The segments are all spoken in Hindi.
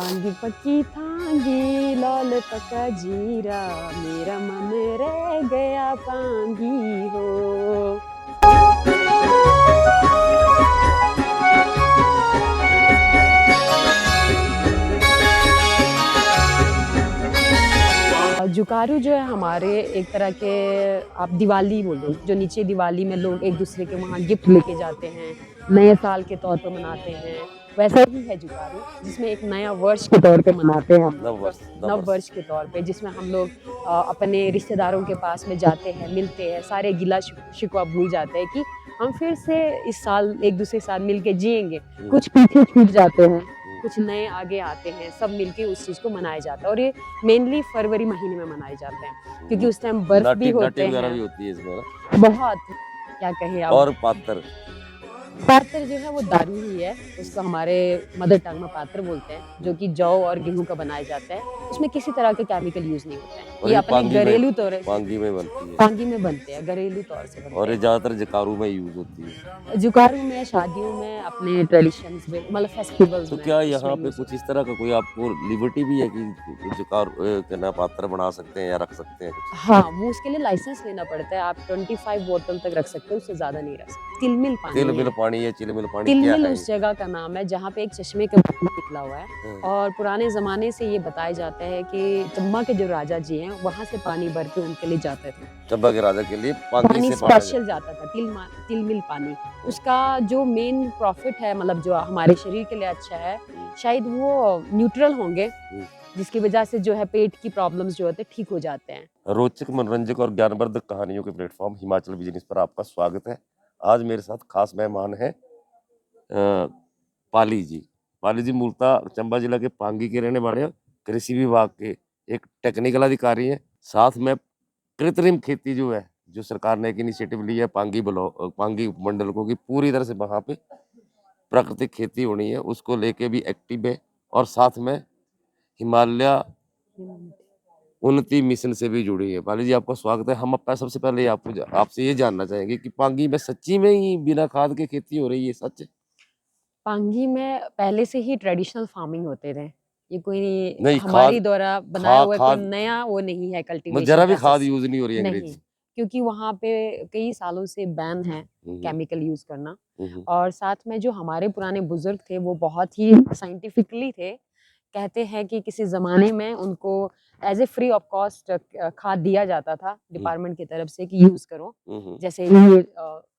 थांगी पक्की थांगी लाल पका जीरा मेरा मन रह गया पांगी हो। जुकारू जो है हमारे एक तरह के आप दिवाली बोलो, जो नीचे दिवाली में लोग एक दूसरे के वहाँ गिफ्ट लेके जाते हैं, नए साल के तौर पे मनाते हैं, वैसा ही है जुकारू, जिसमें एक नया वर्ष के तौर पे मनाते हैं हम लोग, नव वर्ष के तौर पे, जिसमें हम लोग अपने रिश्तेदारों के पास में जाते हैं, मिलते हैं, सारे गिला शिकवा भूल जाते हैं कि हम फिर से इस साल एक दूसरे के साथ मिल के जिएंगे। कुछ पीछे छूट जाते हैं, कुछ नए आगे आते हैं, सब मिलके उस चीज़ को मनाया जाता है। और ये मेनली फरवरी महीने में मनाए जाते हैं क्योंकि उस टाइम बर्फ भी होते हैं, भी होती है इसमें बहुत क्या कहें आप। और पातर पात्र जो है वो दारू ही है, उसको हमारे मदर टंग में पात्र बोलते हैं, जो कि जौ और गेहूं का बनाया जाता है। उसमें किसी तरह के केमिकल यूज नहीं होते हैं, ये अपने घरेलू तौर पांगी में बनती है, पांगी में बनते हैं, घरेलू तौर से बनते हैं। और ये ज्यादातर जुकारू में यूज होती है, जुकारू में, शादियों में, अपने ट्रेडिशंस में, मतलब फेस्टिवल्स तो में। क्या यहाँ पे कुछ इस तरह का कोई आपको लिबर्टी भी है कि जुकारू के ना पात्र बना सकते हैं या रख सकते हैं? हाँ, वो उसके लिए लाइसेंस लेना पड़ता है। आप 25 बोतल तक रख सकते हो, उससे ज्यादा नहीं रख सकते। तिलमिल पानी है, चिलमिल पानी तिलमिल उस जगह का नाम है जहाँ पे एक चश्मे के पानी निकला हुआ है। और पुराने जमाने से ये बताया जाता है कि चंबा के जो राजा जी हैं वहाँ से पानी भर के उनके लिए जाते थे। चंबा के राजा के लिए पानी स्पेशल जाता था, तिलमिल पानी। उसका जो मेन प्रॉफिट है, मतलब जो हमारे शरीर के लिए अच्छा है, शायद वो न्यूट्रल होंगे, जिसकी वजह से जो है पेट की प्रॉब्लम्स जो होते हैं ठीक हो जाते हैं। रोचक, मनोरंजक और ज्ञानवर्धक कहानियों के प्लेटफॉर्म हिमाचल बिजनेस पर आपका स्वागत है। आज मेरे साथ खास मेहमान है पाली जी। पाली जी मूलतः चंबा जिला के पांगी के रहने वाले हैं, कृषि विभाग के एक टेक्निकल अधिकारी हैं। साथ में कृत्रिम खेती जो है, जो सरकार ने एक इनिशिएटिव लिया है पांगी उपमंडल को, कि पूरी तरह से वहाँ पे प्राकृतिक खेती होनी है, उसको लेके भी एक्टिव है। और साथ में हिमालय उन्नति मिशन से भी जुड़ी है। पाली जी आपका स्वागत है। हम अपना सबसे पहले आपसे ये जानना चाहेंगे कि पांगी में सच्ची में ही बिना खाद के खेती हो रही है, सच है? पांगी में पहले से ही ट्रेडिशनल फार्मिंग होते थे, ये कोई हमारी द्वारा बनाया हुआ कोई नया वो नहीं है कल्टीवेशन, जरा भी खाद यूज नहीं हो रही है अंग्रेजी, क्योंकि वहाँ पे कई सालों से बैन है केमिकल यूज करना। और साथ में जो हमारे पुराने बुजुर्ग थे वो बहुत ही साइंटिफिकली थे, कहते हैं कि किसी जमाने में उनको as a free of cost खाद दिया जाता था डिपार्टमेंट की तरफ से कि यूज करो, जैसे ये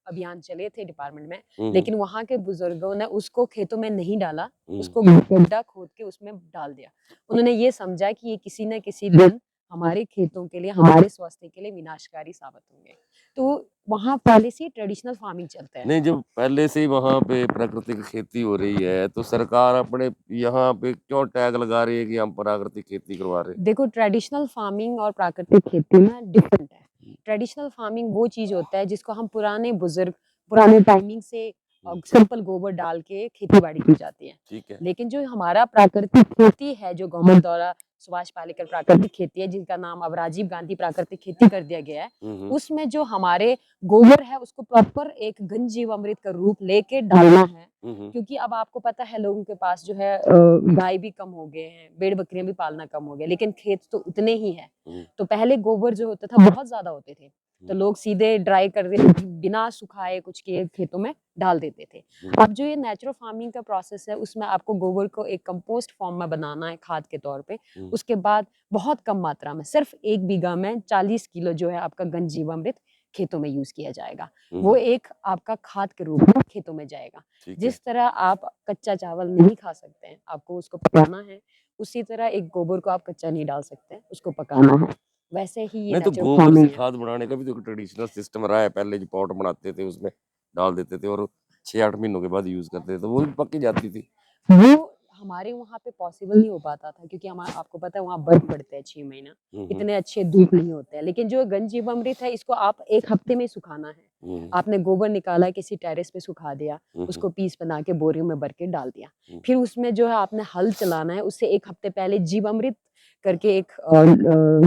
अभियान चले थे डिपार्टमेंट में। लेकिन वहाँ के बुजुर्गों ने उसको खेतों में नहीं डाला, उसको गड्ढा खोद के उसमें डाल दिया। उन्होंने ये समझा कि ये किसी न किसी दिन हमारे खेतों के लिए, हमारे स्वास्थ्य के लिए विनाशकारी साबित होंगे। तो वहाँ पहले से ट्रेडिशनल फार्मिंग चलता है। नहीं, जब पहले से ही वहाँ पे प्राकृतिक खेती हो रही है तो सरकार अपने यहाँ पे क्यों टैग लगा रही है कि हम प्राकृतिक खेती करवा रहे हैं? देखो, ट्रेडिशनल फार्मिंग और प्राकृतिक खेती में डिफरेंट है। ट्रेडिशनल फार्मिंग वो चीज होता है जिसको हम पुराने बुजुर्ग पुराने टाइमिंग से सिंपल गोबर डाल के खेती बाड़ी की जाती है। ठीक है। लेकिन जो हमारा प्राकृतिक खेती है, जो गवर्नमेंट द्वारा सुभाष पालेकर प्राकृतिक खेती है, जिनका नाम अब राजीव गांधी प्राकृतिक खेती कर दिया गया है, उसमें जो हमारे गोबर है उसको प्रॉपर एक घन जीवामृत का रूप लेके डालना है। क्योंकि अब आपको पता है लोगों के पास जो है गाय भी कम हो गए हैं, भेड़ बकरियां भी पालना कम हो गया, लेकिन खेत तो उतने ही है। तो पहले गोबर जो होता था बहुत ज्यादा होते थे, तो लोग सीधे ड्राई कर देते, बिना सुखाए कुछ के खेतों में डाल देते थे। अब जो ये नेचुरल फार्मिंग का प्रोसेस है, उसमें आपको गोबर को एक कंपोस्ट फॉर्म में बनाना है खाद के तौर पे। उसके बाद बहुत कम मात्रा में, सिर्फ 1 बीघा में 40 किलो जो है आपका घन जीवामृत खेतों में यूज किया जाएगा। वो एक आपका खाद के रूप में खेतों में जाएगा। जिस तरह आप कच्चा चावल नहीं खा सकते हैं, आपको उसको पकाना है, उसी तरह एक गोबर को आप कच्चा नहीं डाल सकते हैं, उसको पकाना है। वैसे ही ये तो गोबर से खाद बनाने का भी तो ट्रेडिशनल सिस्टम रहा है। पहले जो पॉट बनाते थे उसमें डाल देते थे और 6-8 महीनों के बाद यूज करते थे, तो वो भी पक जाती थी। वो हमारे वहाँ पे पॉसिबल नहीं हो पाता था क्योंकि हमारा, आपको पता है, वहाँ बर्फ पड़ते हैं 6 महीना, इतने अच्छे धूप नहीं होते हैं। लेकिन जो घन जीवामृत है, इसको आप 1 हफ्ते में सुखाना है। आपने गोबर निकाला, किसी टेरेस पे सुखा दिया, उसको पीस बना के बोरियों में भर के डाल दिया, फिर उसमें जो है आपने हल चलाना है। उससे 1 हफ्ते पहले जीवामृत करके एक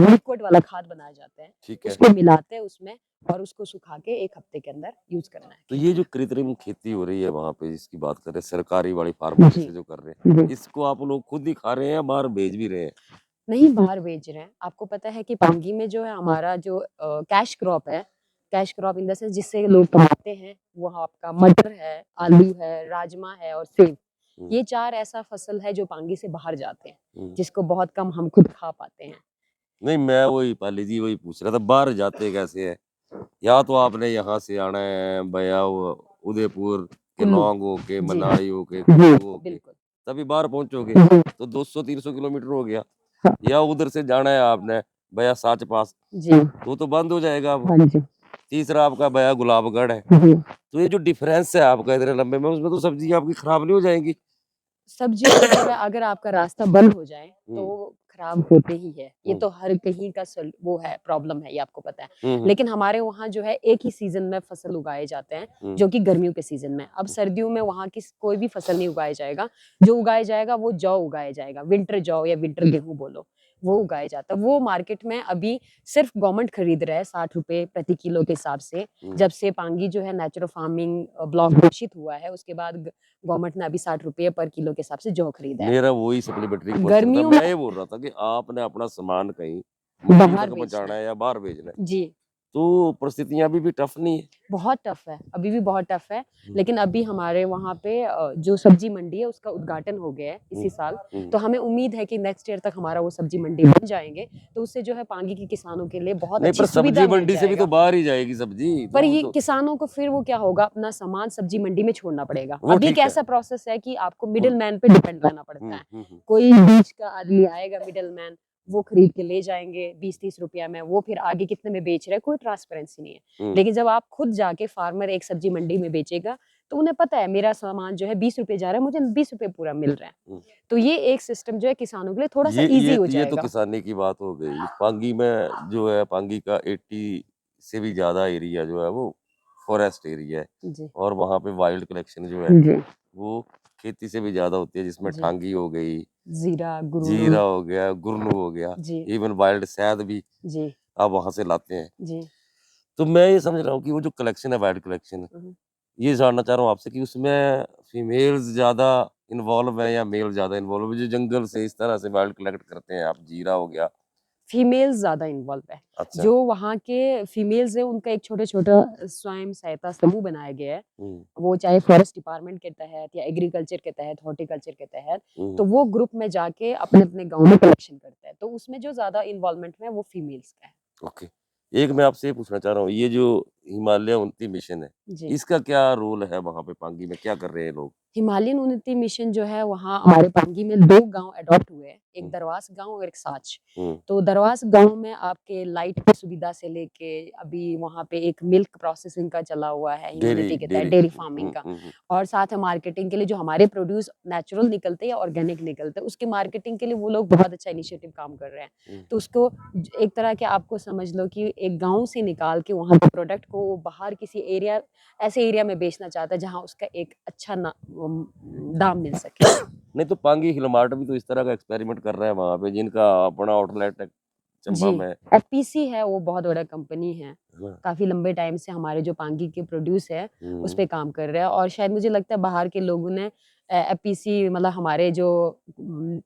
लिक्विड वाला खाद बनाया जाता है, ठीक है। उसको मिलाते हैं उसमें और उसको सुखा के 1 हफ्ते के अंदर यूज करना है। तो ये जो कृत्रिम खेती हो रही है वहाँ पे जिसकी बात कर रहे हैं, सरकारी वाली फार्मर जी जैसे जो कर रहे हैं, जी इसको आप लोग खुद ही खा रहे हैं या बाहर भेज भी रहे हैं? नहीं बाहर बेच रहे हैं। आपको पता है कि पांगी में जो है हमारा जो कैश क्रॉप है, cash crop in the sense जिससे लोग कमाते हैं, वो आपका मटर है, आलू है, राजमा है और सेब। हम्म, ये 4 ऐसा फसल है जो पांगी से बाहर जाते हैं, हम्म। जिसको बहुत कम हम खुद खा पाते हैं। नहीं, मैं वही पाली जी वही पूछ रहा था, बाहर जाते कैसे है? या तो आपने यहाँ से आना है भैया उदयपुर के कुल्लू नौंग होके, जी मनाली होके, जी कुल्लू होके, बिल्कुल तभी बाहर पहुंचोगे। जी तो 200-300 किलोमीटर हो गया। हाँ, या उधर से जाना है आपने भैया साच पास, जी तो बंद हो जाएगा अब। हाँ जी तीसरा आपका भैया गुलाबगढ़ है। जी तो ये जो डिफरेंस है आपका इतने लंबे में, उसमें तो सब्जी आपकी खराब नहीं हो जाएंगी? सब्जियों का जो है अगर आपका रास्ता बंद हो जाए तो हम्म, वो खराब होते ही है। ये हम्म, तो हर कहीं का वो है प्रॉब्लम है, ये आपको पता है। हम्म, लेकिन हमारे वहाँ जो है एक ही सीजन में फसल उगाए जाते हैं, हम्म, जो कि गर्मियों के सीजन में। अब सर्दियों में वहाँ की कोई भी फसल नहीं उगाया जाएगा। जो उगाया जाएगा वो जौ उगाया जाएगा, विंटर जौ या विंटर गेहूं बोलो, वो उगाया जाता है। वो मार्केट में अभी सिर्फ गवर्नमेंट खरीद रहा है 60 रुपए प्रति किलो के हिसाब से। हम्म। जब से पांगी जो है नेचुरल फार्मिंग ब्लॉक घोषित हुआ है, उसके बाद गवर्नमेंट ने अभी 60 रुपए पर किलो के हिसाब से जौ खरीदा है। मेरा वही सप्लीमेंट्री क्वेश्चन था। गर्मियों मैं में ये बोल रहा था कि आपने अपना सामान कहीं मंडी बाहर तक बेचना पहुंचाना है है या बाहर भेजना है, जी, तो परिस्थितियां अभी भी टफ नहीं है? बहुत टफ है, अभी भी बहुत टफ है। हम्म, लेकिन अभी हमारे वहाँ पे जो सब्जी मंडी है उसका उद्घाटन हो गया है हम्म, इसी साल। हम्म। तो हमें उम्मीद है कि नेक्स्ट ईयर तक हमारा वो सब्जी मंडी बन जाएंगे, तो उससे जो है पांगी के किसानों के लिए बहुत नहीं, अच्छी पर सब्जी सुविधा मिल मंडी से भी तो जाएगा। बाहर ही जाएगी सब्जी, पर तो वो ये तो किसानों को फिर वो क्या होगा, अपना सामान सब्जी मंडी में छोड़ना पड़ेगा। वो अभी एक ठीक है। ऐसा प्रोसेस है कि आपको उन- मिडिल मैन पे डिपेंड रहना पड़ता हम्म, है। हम्म, कोई बीच का आदमी आएगा मिडिल मैन, वो खरीद के ले जाएंगे 20-30 रुपया में, वो फिर आगे कितने में बेच रहे हैं कोई ट्रांसपेरेंसी नहीं है। हम्म, लेकिन जब आप खुद जाके फार्मर एक सब्जी मंडी में बेचेगा, तो उन्हें पता है मेरा सामान जो है 20 रुपए जा रहा है, मुझे 20 रुपए पूरा मिल रहा है। हम्म। तो ये एक सिस्टम जो है किसानों के लिए थोड़ा सा ये ईजी ये हो ये तो जाएगा। किसानी की बात हो गई। पांगी में जो है, पांगी का 80 से भी ज्यादा एरिया जो है वो फॉरेस्ट एरिया है, जी और वहाँ पे वाइल्ड कलेक्शन जो है जी वो खेती से भी ज्यादा होती है, जिसमें जी टांगी हो गई, जीरा गुरूर जीरा हो गया, गुरनू हो गया, जी इवन वाइल्ड शहद भी जी आप वहां से लाते हैं। जी तो मैं ये समझ रहा हूँ कि वो जो कलेक्शन है, वाइल्ड कलेक्शन, हम्म। ये जानना चाह रहा हूँ आपसे कि उसमें फीमेल्स ज्यादा इन्वॉल्व है या मेल ज्यादा इन्वॉल्व है, जो जंगल से इस तरह से वाइल्ड कलेक्ट करते हैं? आप जीरा हो गया। फीमेल्स ज़्यादा इन्वॉल्व है। अच्छा। जो वहाँ के फीमेल्स हैं उनका एक छोटा-छोटा स्वयं सहायता समूह बनाया गया है। हम्म, वो चाहे फॉरेस्ट डिपार्टमेंट के तहत या एग्रीकल्चर के तहत, हॉर्टिकल्चर के तहत, हम्म। तो वो ग्रुप में जाके अपने-अपने गाँव में कलेक्शन करता है। तो उसमें जो ज़्यादा इन्वॉल्वमेंट है वो फीमेल्स का है। ओके। एक मैं आपसे ये पूछना चाह रहा हूँ, ये जो हिमालय उन्नति मिशन है, जी। इसका क्या रोल है वहां पे? पांगी में क्या कर रहे हैं लोग? हिमालयन उन्नति मिशन जो है वहाँ हमारे पांगी में 2 गाँव अडॉप्ट हुए हैं, एक हम्म, दरवास गाँव और एक साच। हम्म। तो दरवास गाँव में आपके लाइट की सुविधा से लेके अभी वहाँ पे एक मिल्क प्रोसेसिंग का चला हुआ है डेयरी ह्यूमैनिटी के तहत, डेयरी। डेयरी फार्मिंग का। और साथ में मार्केटिंग के लिए जो हमारे प्रोड्यूस नेचुरल निकलते हैं या ऑर्गेनिक निकलते हैं, उसके मार्केटिंग के लिए वो लोग बहुत अच्छा इनिशिएटिव काम कर रहे हैं। हम्म। तो उसको एक तरह के आपको समझ लो कि एक गाँव से निकाल के वहाँ के प्रोडक्ट को वो बाहर किसी एरिया, ऐसे एरिया में बेचना चाहता है जहाँ उसका एक अच्छा दाम मिल सके। नहीं, तो पांगी हिल मार्ट भी तो इस तरह का एक्सपेरिमेंट कर रहा है वहां पे, जिनका अपना आउटलेट है जी, चंबा में। एफपीसी है, वो बहुत बड़ा कंपनी है। हाँ, काफ़ी लंबे टाइम से हमारे जो पांगी के प्रोड्यूस है, उस हम्म। पे काम कर रहा है और शायद मुझे लगता है बाहर के लोगों ने एफपीसी मतलब हमारे जो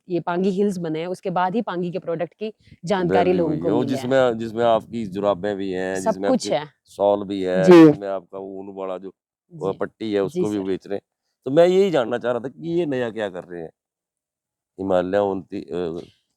ये पांगी हिल्स बने हैं, उसके बाद ही पांगी के प्रोडक्ट की जानकारी वैल्यू लोगों हुई को है वो, मिला है। जिसमें जिसमें आपकी जुराबें भी हैं, सब जिसमें कुछ आपके है। शॉल भी है, जी, जिसमें आपका ऊन वाला जो जी, पट्टी है जी उसको भी सर। बेच रहे हैं। तो मैं यही जानना चाह रहा था कि ये नया क्या कर रहे हैं हिमालय उन्नति?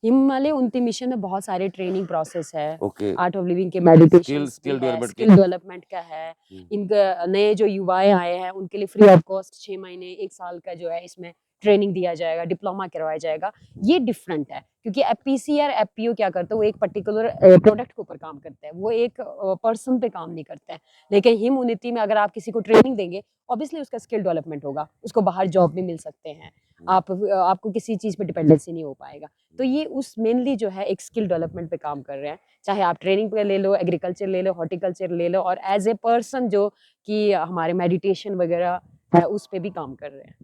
हिमालय उन्नति मिशन में बहुत सारे ट्रेनिंग प्रोसेस है, ओके। आर्ट ऑफ लिविंग के मेडिटेशंस भी स्किल है, डेवलपमेंट के। स्किल डेवलपमेंट का है। हम्म, इनका नए जो युवाएं आए हैं उनके लिए फ्री ऑफ कॉस्ट 6 महीने 1 साल का जो है इसमें ट्रेनिंग दिया जाएगा, डिप्लोमा करवाया जाएगा। ये डिफरेंट है क्योंकि एफपीसी और एफपीओ क्या करता है, वो एक पर्टिकुलर प्रोडक्ट के ऊपर काम करता है, वो एक पर्सन पे काम नहीं करता है। लेकिन हिम उन्नति में अगर आप किसी को ट्रेनिंग देंगे, ऑब्वियसली उसका स्किल डेवलपमेंट होगा, उसको बाहर जॉब भी मिल सकते हैं। हम्म। आपको किसी चीज पे डिपेंडेंसी नहीं हो पाएगा। तो ये उस मेनली जो है एक स्किल डेवलपमेंट पे काम कर रहे हैं। चाहे आप ट्रेनिंग पे ले लो, एग्रीकल्चर ले लो, हॉर्टिकल्चर ले लो और एज ए पर्सन जो कि हमारे मेडिटेशन वगैरह है उस पे भी काम कर रहे हैं।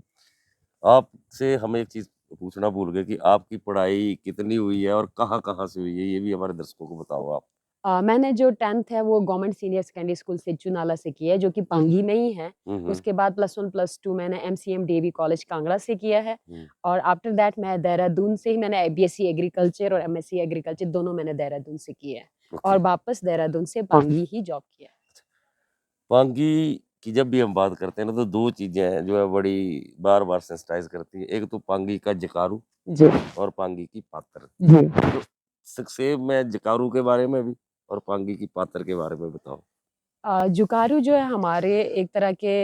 आपसे हम एक चीज पूछना भूल गए कि आपकी पढ़ाई कितनी हुई है और कहाँ-कहाँ से हुई है, ये भी हमारे दर्शकों को बताओ आप। मैंने जो 10th है वो गवर्नमेंट सीनियर सेकेंडरी स्कूल सिच्चू नाला से की है, जो कि पांगी में ही है। हुँ, हुँ, उसके बाद +1 +2 मैंने एमसीएम डीएवी कॉलेज कांगड़ा से किया है हुँ, और आफ्टर दैट मैं देहरादून से ही मैंने बीएससी एग्रीकल्चर और एमएससी एग्रीकल्चर दोनों मैंने देहरादून से किए हैं ओके। और वापस देहरादून से पांगी ही जॉब किया है। पांगी की जब भी हम बात करते हैं ना, तो 2 चीज़ें हैं जो है बड़ी बार-बार सेंसिटाइज़ करती हैं। एक तो पांगी का जकारू जी, और पांगी की पातर। जी। तो संक्षेप में जकारू के बारे में भी और पांगी की पातर के बारे में बताओ। जुकारू जो है हमारे एक तरह के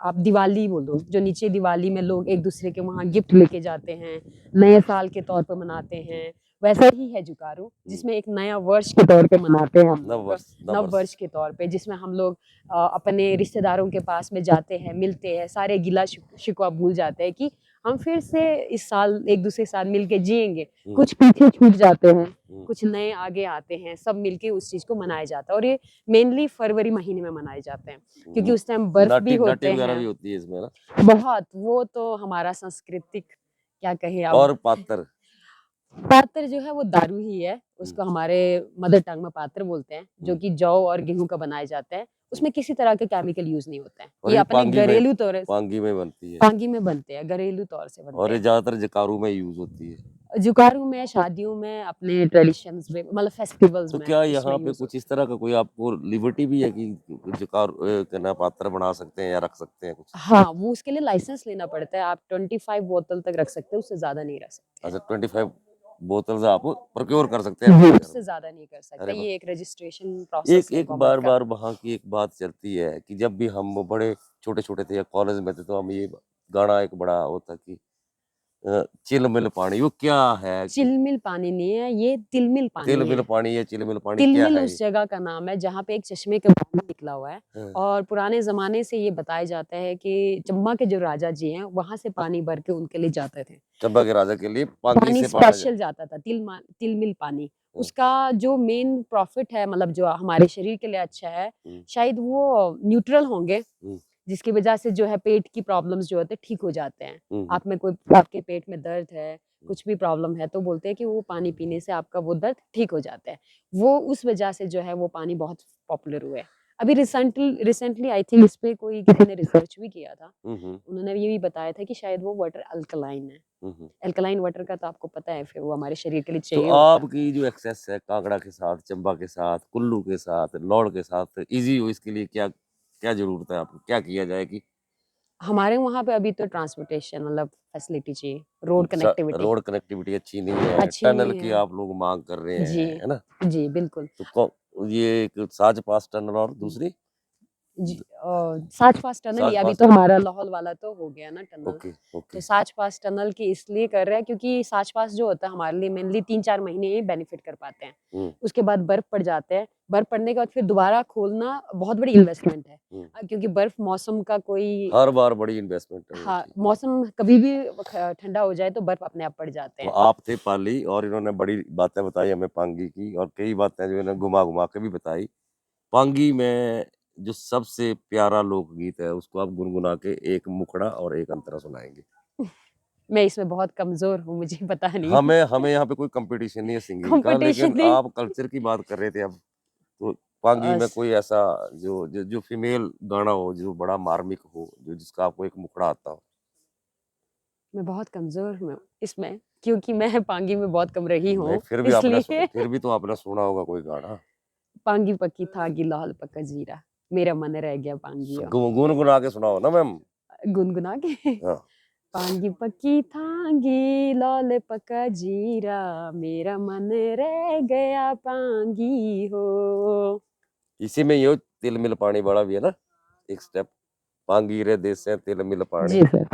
आप दिवाली बोलो, जो नीचे दिवाली में लोग एक-दूसरे के वहाँ गिफ्ट लेके जाते हैं, नए साल के तौर पे मनाते हैं, वैसा ही है जुकारू, हुँ, जिसमें एक नया वर्ष के तौर पे मनाते हैं हम लोग, नववर्ष नव नववर्ष। वर्ष के तौर पे, जिसमें हम लोग अपने रिश्तेदारों के पास में जाते हैं, मिलते हैं, सारे गिला शिकवा भूल जाते हैं कि हम फिर से इस साल एक-दूसरे के साथ मिल के जिएँगे। हुँ, कुछ पीछे छूट जाते हैं, हुँ, कुछ नए आगे आते हैं, सब मिलके उस चीज़ को मनाया जाता है और ये मेनली फरवरी महीने में मनाए जाते हैं, क्योंकि हुँ। उस टाइम बर्फ भी नाटी होते वगैरह हैं। भी होती है इसमें ना? बहुत, वो तो हमारा सांस्कृतिक क्या कहें अब। और पातर? पातर जो है वो दारू ही है, हुँ, उसको हमारे मदर टंग में पातर बोलते हैं, जो हुँ, कि जौ और गेहूँ का बनाया जाता है। हुँ। उसमें किसी तरह के केमिकल यूज़ नहीं होते हैं। और ये ये अपने घरेलू तौर से पांगी में बनती है पांगी में बनते हैं, घरेलू तौर से बनते और ये हैं। ज़्यादातर जकारू में यूज़ होती है। जुकारू में, शादियों में, अपने ट्रेडिशंस में मतलब फेस्टिवल्स तो में क्या उसमें यहाँ पे यूज़ कुछ होती इस तरह का कोई आपको लिबर्टी भी है कि क्या ना पात्र बना सकते हैं या रख सकते हैं कुछ? है। हाँ, वो उसके लिए लाइसेंस लेना पड़ता है, आप 25 बोतल तक रख सकते हो, उससे ज़्यादा नहीं रख सकते। अच्छा 25 बोतल्स आप प्रोक्योर कर सकते हैं अपने घर उससे में। ज़्यादा नहीं कर सकते, अरे वाह! ये एक रजिस्ट्रेशन एक प्रोसेस है एक गवर्नमेंट का। बार-बार वहाँ की एक बात चलती है कि जब भी हम बड़े छोटे-छोटे थे या कॉलेज में थे तो हम ये गाना एक बड़ा होता कि चिलमिल पानी वो क्या है कि चिलमिल पानी नहीं है, ये तिलमिल पानी तिलमिल है। पानी या चिलमिल पानी क्या तिलमिल है उस ये? जगह का नाम है जहाँ पे एक चश्मे का पानी निकला हुआ है हाँ, और पुराने ज़माने से ये बताया जाता है कि चंबा के जो राजा जी हैं, वहाँ से पानी भर के उनके लिए जाते थे। चंबा के राजा के लिए पांगी पानी से पाना जा स्पेशल जाता था, तिलमिल पानी। हाँ, उसका जो मेन प्रॉफ़िट है मतलब जो हमारे शरीर के लिए अच्छा है, हुँ, शायद वो न्यूट्रल होंगे, हुँ, जिसकी वजह से जो है पेट की प्रॉब्लम्स जो होते हैं ठीक हो जाते हैं। हुँ, हुँ, आप में कोई आपके पेट में दर्द है, हुँ। कुछ भी प्रॉब्लम है तो बोलते हैं कि वो पानी पीने से आपका वो दर्द ठीक हो जाता है। वो उस वजह से जो है वो पानी बहुत पॉपुलर हुआ है। अभी रिसेंटली आई थिंक इस पे कोई किसी ने रिसर्च भी किया था। हुँ, हुँ, उन्होंने ये भी बताया था कि शायद वो वाटर अल्कलाइन है। हुँ, हुँ। अल्कलाइन वाटर का तो आपको पता है फिर वो हमारे शरीर के लिए तो चाहिए होता है। आपकी जो एक्सेस है कांगड़ा के साथ, चंबा के साथ, कुल्लू के साथ, लौड़ के साथ ईज़ी हो इसके लिए क्या क्या ज़रूरत है आपको? क्या किया जाए कि हमारे वहाँ पे अभी तो ट्रांसपोर्टेशन मतलब फैसिलिटी चाहिए, रोड स कनेक्टिविटी रोड कनेक्टिविटी अच्छी नहीं है, अच्छी टनल नहीं की है। आप लोग माँग कर रहे जी, हैं, है ना? जी, बिल्कुल। तो ये एक साच पास टनल और दूसरी? जी द साच पास टनल ही साच अभी पास तो हमारा लाहौल वाला तो हो गया ना टनल। ओके, तो ओके। साच पास टनल की इसलिए कर रहे हैं क्योंकि साच पास जो होता है हमारे लिए मेनली 3-4 महीने ही बेनिफिट कर पाते हैं। हुँ, उसके बाद बर्फ पड़ जाते हैं, बर्फ पड़ने के बाद फिर दोबारा खोलना बहुत बड़ी इन्वेस्टमेंट है। हुँ। क्योंकि बर्फ मौसम का कोई हर बार बड़ी इन्वेस्टमेंट है वो, हाँ, ठीक है। मौसम कभी भी ठंडा हो जाए तो बर्फ अपने आप पड़ जाते तो हैं। आप थे पाली और इन्होंने बड़ी बातें बताई हमें पांगी की और कई बातें जो इन्होंने घुमा-घुमा के भी बताई। पांगी में जो सबसे प्यारा लोकगीत है उसको आप गुनगुना के एक मुखड़ा और एक अंतरा सुनाएँगे। मैं इसमें बहुत कमज़ोर हूँ, मुझे पता नहीं। हमें हमें यहाँ पे कोई कॉम्पिटिशन नहीं है सिंगिंग का, कॉम्पिटिशन लेकिन नहीं आप कल्चर की बात कर रहे थे अब, तो पांगी में अस कोई ऐसा जो फीमेल गाना हो, जो बड़ा मार्मिक हो, जो जिसका आपको एक मुखड़ा आता हो? मैं बहुत कमज़ोर हूँ इसमें, क्योंकि मैं पांगी में बहुत कम रही नहीं, हूँ, इसलिए फिर भी तो आपने सुना होगा कोई गाना? पांगी पकी थागी लाहौल पका जीरा, मेरा मन रह गया स पांगियो। गु गुनगुना के सुनाओ ना मैम। गुनगुना के हाँ, पांगी पकी थागी लाहौल पका जीरा, मेरा मन रह गया पांगी हो। इसी में ये तिल मिल पानी वाला भी है ना? एक स्टेप, पांगी रे देसे तिल मिल पानी। जी सर।